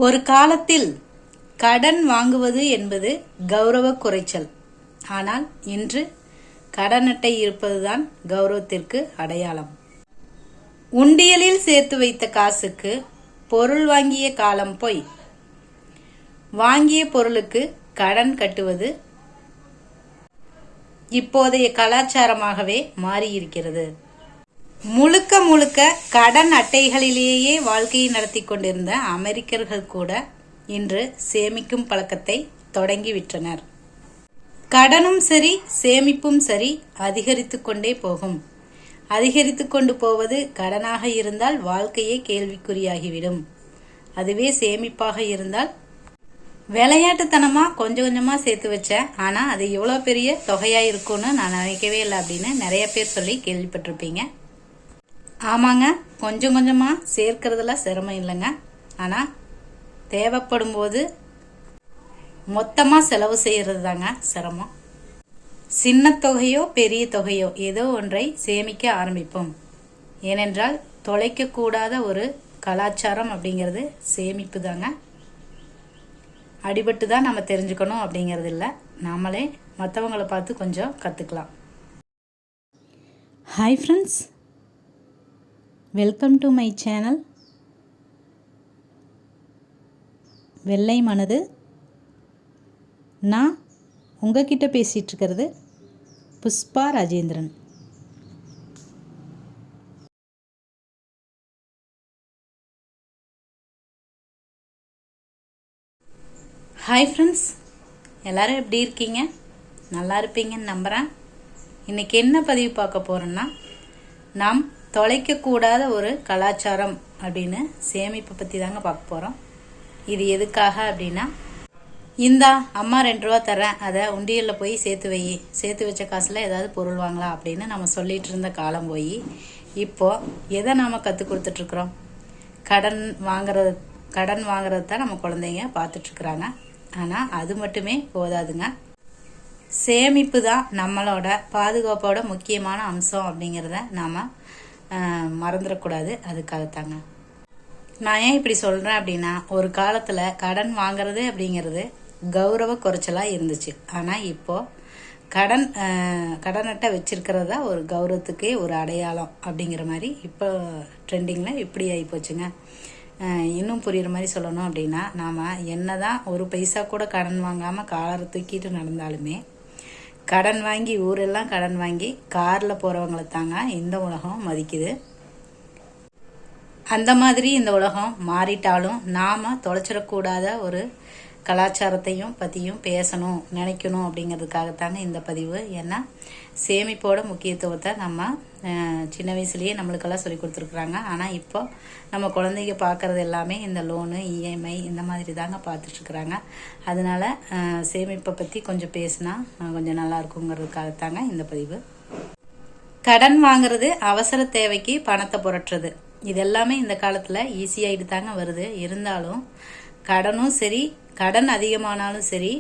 ஒரு காலத்தில் கடன் வாங்குவது என்பது கௌரவ குறைச்சல். ஆனால் இன்று கடன் அட்டை இருப்பதுதான் கௌரவத்திற்கு அடையாளம். உண்டியலில் சேர்த்து வைத்த காசுக்கு பொருள் வாங்கிய காலம் போய் வாங்கிய பொருளுக்கு கடன் கட்டுவது இப்போதைய கலாச்சாரமாகவே மாறியிருக்கிறது. முழுக்க முழுக்க கடன் அட்டைகளிலேயே வாழ்க்கையை நடத்தி கொண்டிருந்த அமெரிக்கர்கள் கூட இன்று சேமிக்கும் பழக்கத்தை தொடங்கிவிட்டனர். கடனும் சரி சேமிப்பும் சரி அதிகரித்து கொண்டே போகும். அதிகரித்து கொண்டு போவது கடனாக இருந்தால் வாழ்க்கையே கேள்விக்குறியாகிவிடும். அதுவே சேமிப்பாக இருந்தால் விளையாட்டுத்தனமா கொஞ்சம் கொஞ்சமா சேர்த்து வச்சேன், ஆனா அது எவ்வளோ பெரிய தொகையா இருக்கும்னு நான் நினைக்கவே இல்லை அப்படின்னு நிறைய பேர் சொல்லி கேள்விப்பட்டிருப்பீங்க. ஆமாங்க, கொஞ்சம் கொஞ்சமா சேர்க்கறதுல சிரமம் இல்லைங்க. ஆனா தேவைப்படும் போது மொத்தமா செலவு செய்யறது தாங்க சிரமம். சின்ன தொகையோ பெரிய தொகையோ ஏதோ ஒன்றை சேமிக்க ஆரம்பிப்போம். ஏனென்றால் தொலைக்க கூடாத ஒரு கலாச்சாரம் அப்படிங்கிறது சேமிப்பு தாங்க. அடிபட்டு தான் நம்ம தெரிஞ்சுக்கணும் அப்படிங்கிறது இல்லை, நாமளே மற்றவங்களை பார்த்து கொஞ்சம் கற்றுக்கலாம். Hi friends, welcome to my channel வெள்ளை மனது. நான் உங்ககிட்ட பேசிகிட்டு இருக்கிறது புஷ்பா ராஜேந்திரன். ஹாய் ஃப்ரெண்ட்ஸ், எல்லோரும் எப்படி இருக்கீங்க? நல்லா இருப்பீங்கன்னு நம்புகிறேன். இன்றைக்கி என்ன பதிவு பார்க்க போகிறோன்னா, நாம் தொலைக்கக்கூடாத ஒரு கலாச்சாரம் அப்படின்னு சேமிப்பை பற்றி தாங்க பார்க்க போகிறோம். இது எதுக்காக அப்படின்னா, இந்தா அம்மா 2 ரூபா தரேன், அதை உண்டியலில் போய் சேர்த்து வச்ச காசில் ஏதாவது பொருள் வாங்கலாம் அப்படின்னு நம்ம சொல்லிகிட்டு இருந்த காலம் போய் இப்போது எதை நாம் கற்றுக் கொடுத்துட்ருக்குறோம்? கடன் வாங்குறது தான் நம்ம குழந்தைங்க பார்த்துட்ருக்குறாங்க. ஆனால் அது மட்டுமே போதாதுங்க. சேமிப்பு தான் நம்மளோட பாதுகாப்போட முக்கியமான அம்சம் அப்படிங்கிறத நாம் மறந்துடக்கூடாது. அதுக்காகத்தாங்க நான் ஏன் இப்படி சொல்கிறேன் அப்படின்னா, ஒரு காலத்தில் கடன் வாங்கிறது அப்படிங்கிறது கௌரவ குறைச்சலாக இருந்துச்சு. ஆனால் இப்போது கடன் அட்டை வச்சிருக்கிறதா ஒரு கௌரவத்துக்கே ஒரு அடையாளம் அப்படிங்கிற மாதிரி இப்போ ட்ரெண்டிங்கில் இப்படி ஆகி போச்சுங்க. இன்னும் புரிகிற மாதிரி சொல்லணும் அப்படின்னா, நாம் என்ன தான் ஒரு பைசா கூட கடன் வாங்காமல் காலரை தூக்கிட்டு நடந்தாலுமே, கடன் வாங்கி ஊரெல்லாம் கடன் வாங்கி காரில் போகிறவங்களை தாங்க இந்த உலகம் மதிக்குது. அந்த மாதிரி இந்த உலகம் மாறிட்டாலும் நாம் தொலைச்சிடக்கூடாத ஒரு கலாச்சாரத்தையும் பற்றியும் பேசணும், நினைக்கணும் அப்படிங்கிறதுக்காகத்தாங்க இந்த பதிவு. ஏன்னா சேமிப்போட முக்கியத்துவத்தை நம்ம சின்ன வயசுலேயே நம்மளுக்கெல்லாம் சொல்லி கொடுத்துருக்குறாங்க. ஆனால் இப்போ நம்ம குழந்தைங்க பார்க்குறது எல்லாமே இந்த லோனு, இஎம்ஐ இந்த மாதிரி தாங்க பார்த்துட்ருக்குறாங்க. அதனால சேமிப்பை பற்றி கொஞ்சம் பேசினா கொஞ்சம் நல்லா இருக்குங்கிறதுக்காகத்தாங்க இந்த பதிவு. கடன் வாங்குறது அவசர தேவைக்கு பணத்தை புரட்டுறது, இது எல்லாமே இந்த காலத்தில் ஈஸியாகிட்டு தாங்க வருது. இருந்தாலும் கடனும் சரி, கடன் அதிகமானாலும் சரி,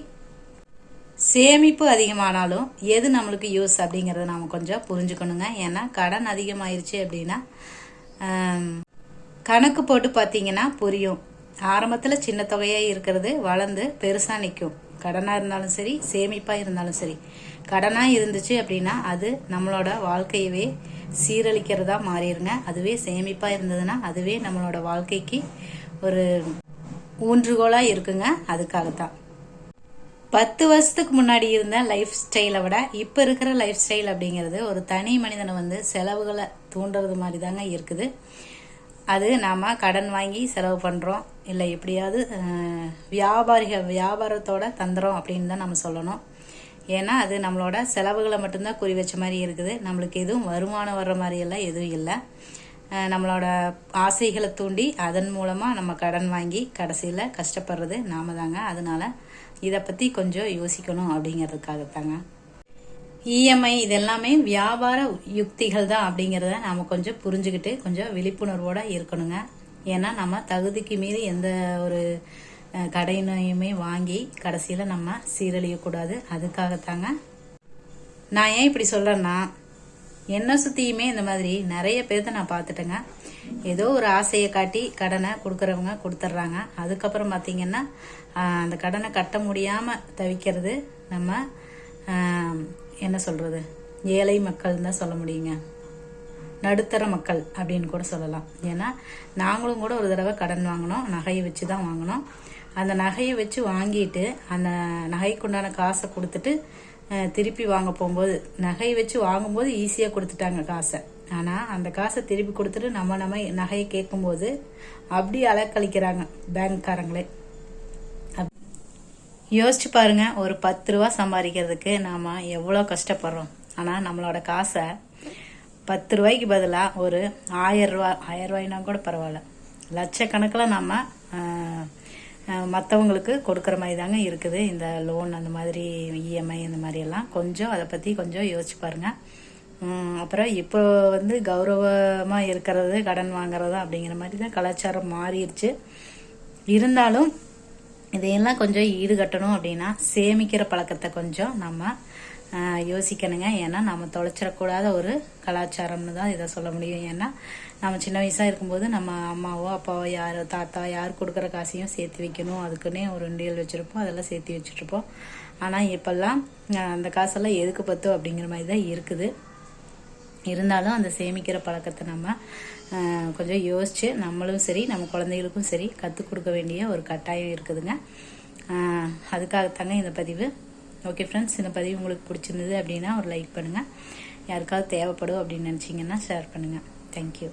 சேமிப்பு அதிகமானாலும் எது நம்மளுக்கு யூஸ் அப்படிங்கிறத நாம் கொஞ்சம் புரிஞ்சுக்கணுங்க. ஏன்னா கடன் அதிகமாயிருச்சு அப்படின்னா கணக்கு போட்டு பார்த்தீங்கன்னா புரியும். ஆரம்பத்தில் சின்ன தொகையாக இருக்கிறது வளர்ந்து பெருசாக நிற்கும். கடனாக இருந்தாலும் சரி, சேமிப்பாக இருந்தாலும் சரி. கடனாக இருந்துச்சு அப்படின்னா அது நம்மளோட வாழ்க்கையவே சீரழிக்கிறதா மாறிடுங்க. அதுவே சேமிப்பாக இருந்ததுன்னா அதுவே நம்மளோட வாழ்க்கைக்கு ஒரு ஊன்றுகோலாக இருக்குங்க. அதுக்காகத்தான் 10 வருஷத்துக்கு முன்னாடி இருந்த லைஃப் ஸ்டைலை விட இப்போ இருக்கிற லைஃப் ஸ்டைல் அப்படிங்கிறது ஒரு தனி மனிதனை செலவுகளை தூண்டுறது மாதிரி தாங்க இருக்குது. அது நாம் கடன் வாங்கி செலவு பண்ணுறோம், இல்லை எப்படியாவது வியாபாரத்தோட தந்துடும் அப்படின்னு தான் நம்ம சொல்லணும். ஏன்னா அது நம்மளோட செலவுகளை மட்டும்தான் குறி வச்ச மாதிரி இருக்குது. நம்மளுக்கு எதுவும் வருமானம் வர்ற மாதிரியெல்லாம் எதுவும் இல்லை. நம்மளோட ஆசைகளை தூண்டி அதன் மூலமாக நம்ம கடன் வாங்கி கடைசியில் கஷ்டப்படுறது நாம தாங்க. அதனால இதை பற்றி கொஞ்சம் யோசிக்கணும் அப்படிங்கிறதுக்காகத்தாங்க. இஎம்ஐ இதெல்லாமே வியாபார யுக்திகள் தான் அப்படிங்கிறத நாம் கொஞ்சம் புரிஞ்சுக்கிட்டு கொஞ்சம் விழிப்புணர்வோடு இருக்கணுங்க. ஏன்னா நம்ம தகுதிக்கு மீறி எந்த ஒரு கடனையுமே வாங்கி கடைசியில் நம்ம சீரழியக்கூடாது. அதுக்காகத்தாங்க நான் ஏன் இப்படி சொல்கிறேன்னா, என்னை சுற்றியுமே இந்த மாதிரி நிறைய பேர்த்த நான் பார்த்துட்டேங்க. ஏதோ ஒரு ஆசையை காட்டி கடனை கொடுக்குறவங்க கொடுத்துட்றாங்க. அதுக்கப்புறம் பார்த்திங்கன்னா அந்த கடனை கட்ட முடியாமல் தவிக்கிறது நம்ம என்ன சொல்கிறது, ஏழை மக்கள் தான் சொல்ல முடியுங்க, நடுத்தர மக்கள் அப்படின்னு கூட சொல்லலாம். ஏன்னா நாங்களும் கூட ஒரு தடவை கடன் வாங்கினோம், நகையை வச்சு தான் வாங்கினோம். அந்த நகையை வச்சு வாங்கிட்டு அந்த நகைக்குண்டான காசை கொடுத்துட்டு திருப்பி வாங்க போகும்போது, நகையை வச்சு வாங்கும்போது ஈஸியாக கொடுத்துட்டாங்க காசை. ஆனால் அந்த காசை திருப்பி கொடுத்துட்டு நம்ம நகையை கேட்கும்போது அப்படி அலக்கழிக்கிறாங்க பேங்க்காரங்களே. யோசிச்சு பாருங்க, ஒரு 10 ரூபா சம்பாதிக்கிறதுக்கு நாம் எவ்வளோ கஷ்டப்படுறோம். ஆனால் நம்மளோட காசை 10 ரூபாய்க்கு பதிலாக ஒரு 1000 ரூபா, 1000 ரூபாய்னா கூட பரவாயில்ல, லட்சக்கணக்கில் நம்ம மற்றவங்களுக்கு கொடுக்குற மாதிரி தாங்க இருக்குது இந்த லோன், அந்த மாதிரி இஎம்ஐ இந்த மாதிரியெல்லாம். கொஞ்சம் அதை பற்றி கொஞ்சம் யோசிச்சு பாருங்கள். அப்புறம் இப்போ கௌரவமாக இருக்கிறது கடன் வாங்குறது அப்படிங்கிற மாதிரி தான் கலாச்சாரம் மாறிடுச்சு. இருந்தாலும் இதையெல்லாம் கொஞ்சம் ஈடுகட்டணும் அப்படின்னா சேமிக்கிற பழக்கத்தை கொஞ்சம் நம்ம யோசிக்கணுங்க. ஏன்னா நம்ம தொலைச்சிடக்கூடாத ஒரு கலாச்சாரம்னு தான் இதை சொல்ல முடியும். ஏன்னா நம்ம சின்ன வயசாக இருக்கும்போது நம்ம அம்மாவோ அப்பாவோ யார் தாத்தா யார் கொடுக்குற காசையும் சேர்த்து வைக்கணும், அதுக்குன்னே ஒரு உண்டியல் வச்சுருப்போம், அதெல்லாம் சேர்த்து வச்சுட்ருப்போம். ஆனால் இப்போல்லாம் அந்த காசெல்லாம் எதுக்கு பத்தும் அப்படிங்கிற மாதிரி தான் இருக்குது. இருந்தாலும் அந்த சேமிக்கிற பழக்கத்தை நம்ம கொஞ்சம் யோசித்து நம்மளும் சரி நம்ம குழந்தைகளுக்கும் சரி கற்றுக் கொடுக்க வேண்டிய ஒரு கட்டாயம் இருக்குதுங்க. அதுக்காகத்தாங்க இந்த பதிவு. ஓகே ஃப்ரெண்ட்ஸ், இந்த பதிவு உங்களுக்கு பிடிச்சிருந்தது அப்படின்னா ஒரு லைக் பண்ணுங்கள். யாருக்காவது தேவைப்படும் அப்படின்னு நினச்சிங்கன்னா ஷேர் பண்ணுங்கள். தேங்க்யூ.